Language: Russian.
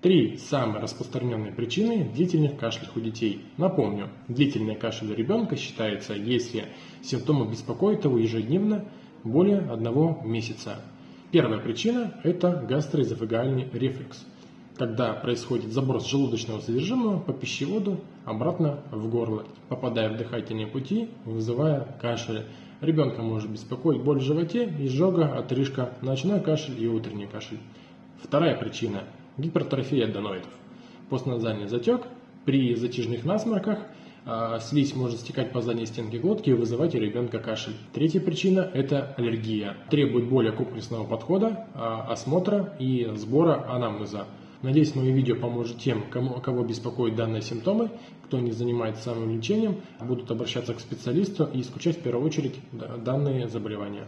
Три самые распространенные причины длительных кашлей у детей. Напомню, длительный кашель у ребенка считается, если симптомы беспокоят его ежедневно более 1 месяца. Первая причина – это гастроэзофагеальный рефлюкс, когда происходит заброс желудочного содержимого по пищеводу обратно в горло, попадая в дыхательные пути, вызывая кашель. Ребенка может беспокоить боль в животе, изжога, отрыжка, ночной кашель и утренний кашель. Вторая причина – гипертрофия аденоидов. Постназальный затек. При затяжных насморках слизь может стекать по задней стенке глотки и вызывать у ребенка кашель. Третья причина – это аллергия. Требует более комплексного подхода, осмотра и сбора анамнеза. Надеюсь, мое видео поможет тем, кого беспокоят данные симптомы, кто не занимается самым лечением, будут обращаться к специалисту и исключать в первую очередь данные заболевания.